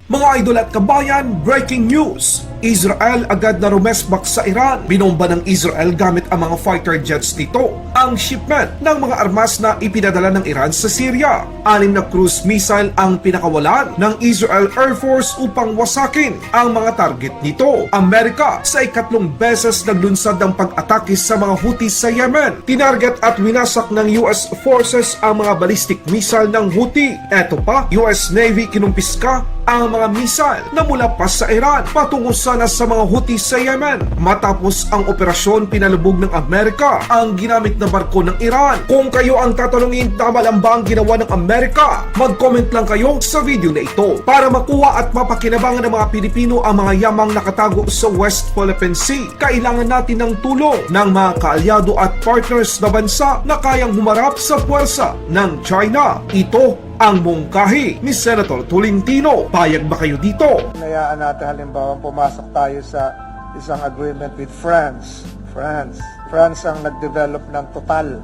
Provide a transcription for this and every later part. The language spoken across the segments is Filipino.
Mga idol at kabayan, breaking news! Israel agad na rumesbak sa Iran. Binomba ng Israel gamit ang mga fighter jets nito ang shipment ng mga armas na ipinadala ng Iran sa Syria. 6 na cruise missile ang pinakawalan ng Israel Air Force upang wasakin ang mga target nito. Amerika sa ikatlong beses naglunsad ng pag-atake sa mga Houthi sa Yemen. Tinarget at winasak ng US forces ang mga ballistic missile ng Houthi. Eto pa, US Navy kinumpiska ang mga missile na mula pa sa Iran patungo sana sa mga Houthi sa Yemen. Matapos ang operasyon, pinalubog ng Amerika ang ginamit na barko ng Iran. Kung kayo ang tatanungin, tama lang ba ang ginawa ng Amerika? Mag-comment lang kayo sa video na ito para makuha at mapakinabangan ng mga Pilipino ang mga yamang nakatago sa West Philippine Sea. Kailangan natin ng tulong ng mga kaalyado at partners na bansa na kayang humarap sa puwersa ng China. Ito ang mungkahi ni Senator Tolentino. Payag ba kayo dito? Hayaan natin halimbawa pumasok tayo sa isang agreement with France. France ang nag-develop ng Total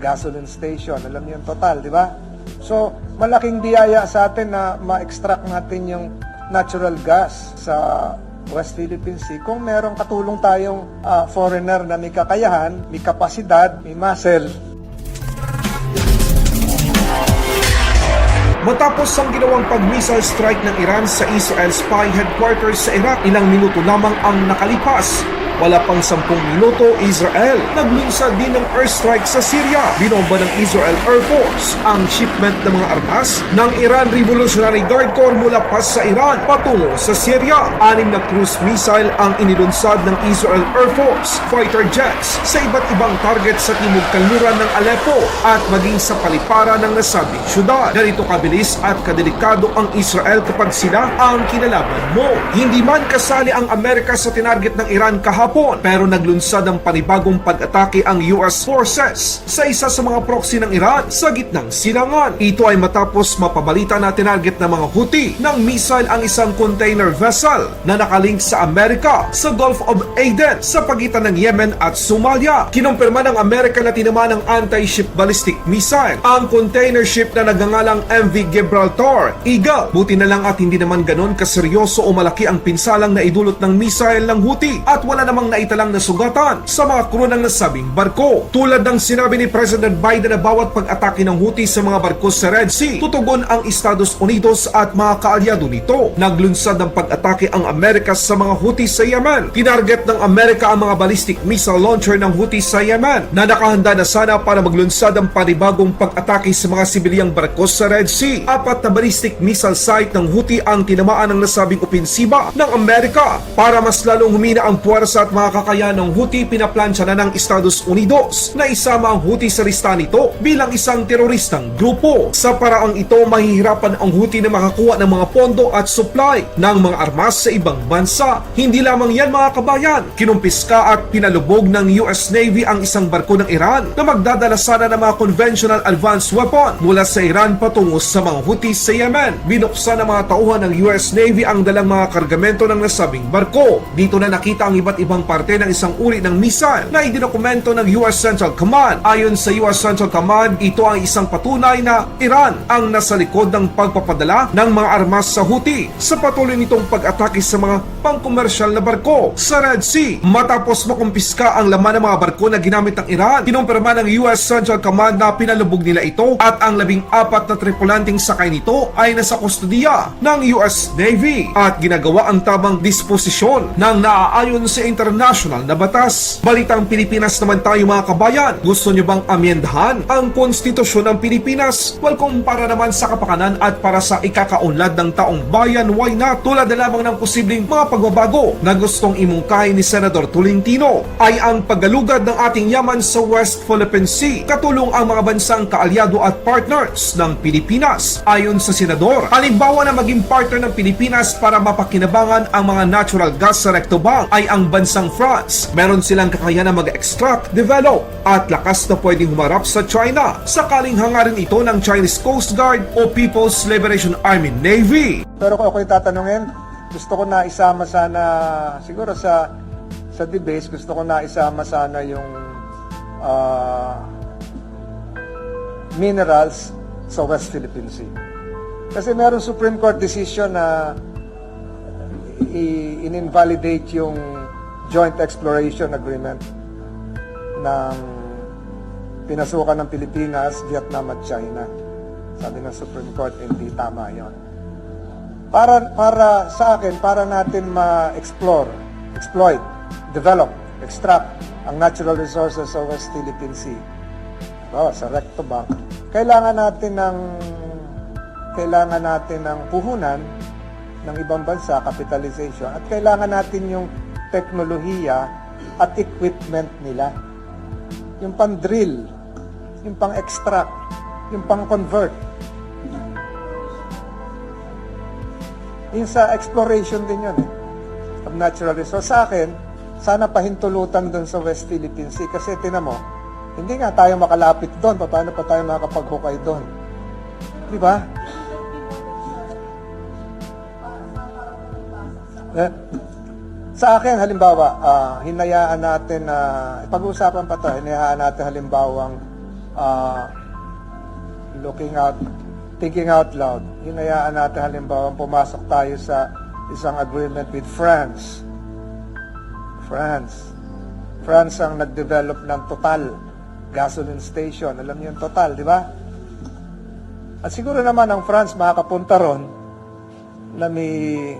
gasoline station. Alam niyo yung Total, di ba? So, malaking biyaya sa atin na ma-extract natin yung natural gas sa West Philippine Sea kung merong katulong tayong foreigner na may kakayahan, may kapasidad, may muscle. Matapos ang ginawang pag-missile strike ng Iran sa Israel spy headquarters sa Iraq, ilang minuto lamang ang nakalipas. Wala pang 10 minuto, Israel naglunsad din ng airstrike sa Syria. Binomba ng Israel Air Force ang shipment ng mga armas ng Iran Revolutionary Guard Corps mula pa sa Iran patungo sa Syria. 6 na cruise missile ang inilunsad ng Israel Air Force fighter jets sa iba't ibang target sa timog kanluran ng Aleppo at maging sa paliparan ng nasabing syudad. Ganito kabilis at kadelikado ang Israel kapag sila ang kinalaban mo. Hindi man kasali ang Amerika sa tinarget ng Iran kahapon, pero naglunsad ng panibagong pag-atake ang US forces sa isa sa mga proxy ng Iran sa gitnang silangan. Ito ay matapos mapabalita na tinarget ng mga Houthi ng missile ang isang container vessel na nakalink sa Amerika sa Gulf of Aden sa pagitan ng Yemen at Somalia. Kinumpirma ng Amerika na tinama ng anti-ship ballistic missile ang container ship na nagngangalang MV Gibraltar Eagle. Buti na lang at hindi naman ganon kaseryoso o malaki ang pinsalang na idulot ng missile ng Houthi at wala namang naitalang nasugatan sa mga crew ng nasabing barko. Tulad ng sinabi ni President Biden na bawat pag-atake ng Houthi sa mga barko sa Red Sea, tutugon ang Estados Unidos at mga kaalyado nito. Naglunsad ng pag-atake ang Amerika sa mga Houthi sa Yemen. Tinarget ng Amerika ang mga ballistic missile launcher ng Houthi sa Yemen na nakahanda na sana para maglunsad ng panibagong pag-atake sa mga sibilyang barko sa Red Sea. 4 na ballistic missile site ng Houthi ang tinamaan ng nasabing opensiba ng Amerika. Para mas lalong humina ang puwersa at mga kakayahan ng Houthi, pinaplansya na ng Estados Unidos na isama ang Houthi sa lista nito bilang isang teroristang grupo. Sa paraang ito, mahihirapan ang Houthi na makakuha ng mga pondo at supply ng mga armas sa ibang bansa. Hindi lamang yan mga kabayan, kinumpiska at pinalubog ng US Navy ang isang barko ng Iran na magdadala sana ng mga conventional advanced weapon mula sa Iran patungo sa mga Houthi sa Yemen. Binuksan ng mga tauhan ng US Navy ang dalang mga kargamento ng nasabing barko. Dito na nakita ang iba't ibang parte ng isang uri ng missile na idinokumento ng US Central Command. Ayon sa US Central Command, ito ang isang patunay na Iran ang nasa likod ng pagpapadala ng mga armas sa Houthi sa patuloy nitong pag-atake sa mga pangkomersyal na barko sa Red Sea. Matapos makumpiska ang laman ng mga barko na ginamit ng Iran, kinumpirma ng US Central Command na pinalubog nila ito at ang 14 na tripulanting sakay nito ay nasa kustodiya ng US Navy at ginagawa ang tamang disposisyon ng naaayon sa international na batas. Balitang Pilipinas naman tayo mga kabayan. Gusto nyo bang amyendahan ang konstitusyon ng Pilipinas? Well, kung para naman sa kapakanan at para sa ikakaunlad ng taong bayan, why not? Tulad na lamang ng posibleng mga pagbabago na gustong imungkahi ni Senator Tolentino ay ang paggalugad ng ating yaman sa West Philippine Sea, katulong ang mga bansang kaalyado at partners ng Pilipinas. Ayon sa senador, halimbawa na maging partner ng Pilipinas para mapakinabangan ang mga natural gas sa Recto Bank ay ang bansang France. Meron silang kakayahan na mag-extract, develop at lakas na pwedeng humarap sa China sakaling hangarin ito ng Chinese Coast Guard o People's Liberation Army Navy. Pero kung ako'y tatanungin, gusto ko na isama sana, siguro sa debate, gusto ko na isama sana yung minerals sa West Philippine Sea. Kasi meron Supreme Court decision na in-invalidate yung joint exploration agreement ng pinasukan ng Pilipinas, Vietnam at China. Sabi ng Supreme Court, hindi tama yon. Para sa akin, para natin ma-explore, exploit, develop, extract ang natural resources sa West Philippine Sea, sa Recto Bank, kailangan natin ng puhunan ng ibang bansa, capitalization, at kailangan natin yung teknolohiya at equipment nila. Yung pang-drill, yung pang-extract, yung pang-convert. Yung sa exploration din yun of natural resource. Sa akin, sana pahintulutan doon sa West Philippine Sea kasi tinan mo, hindi nga tayo makalapit doon. Paano pa tayo makakapaghukay doon? Di ba? Sa akin, halimbawa, hinayaan natin na, pag-uusapan pa ito, hinayaan natin halimbawang thinking out loud. Hinayaan natin halimbawang pumasok tayo sa isang agreement with France. France ang nag-develop ng Total gasoline station. Alam niyo yung Total, di ba? At siguro naman ang France makakapunta ron na may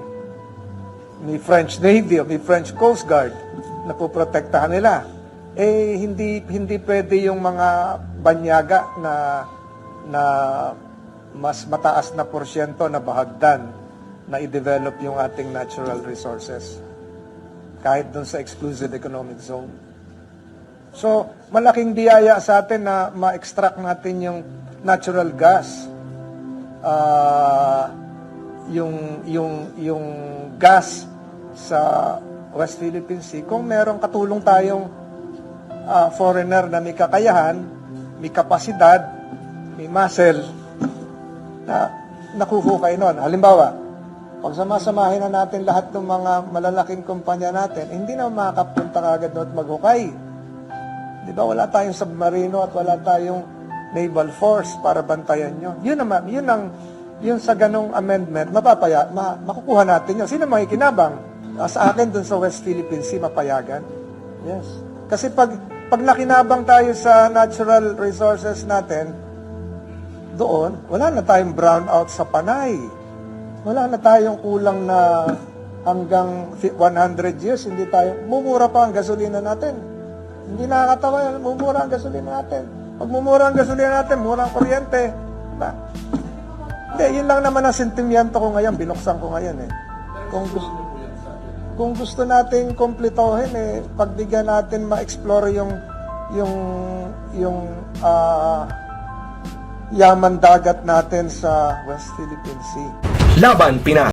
French Navy o may French Coast Guard na puprotektahan nila. Hindi pwede yung mga banyaga na mas mataas na porsyento na bahagdan na i-develop yung ating natural resources kahit dun sa exclusive economic zone. So, malaking biyaya sa atin na ma-extract natin yung natural gas. Yung gas sa West Philippine Sea, kung merong katulong tayong foreigner na may kakayahan, may kapasidad, may muscle, na nakuhukay nun. Halimbawa, pag samasamahin na natin lahat ng mga malalaking kumpanya natin, hindi na makakapunta agad doon at maghukay. Di ba? Wala tayong submarino at wala tayong naval force para bantayan nyo. Yun sa ganong amendment, makukuha natin yun. Sino makikinabang? Sa akin, dun sa West Philippine Sea, mapayagan. Yes. Kasi pag nakinabang tayo sa natural resources natin, doon, wala na tayong brownout sa Panay. Wala na tayong kulang na hanggang 100 years, hindi tayo, mumura pa ang gasolina natin. Hindi nakakatawa yan, mumura ang gasolina natin. Pag mumura ang gasolina natin, mura ang kuryente. Diba? Hindi, yun lang naman ang sentimiento ko ngayon, binuksan ko ngayon Kung gusto natin kumpletohin, pagbigyan natin ma-explore yung yaman dagat natin sa West Philippine Sea. Laban Pinas.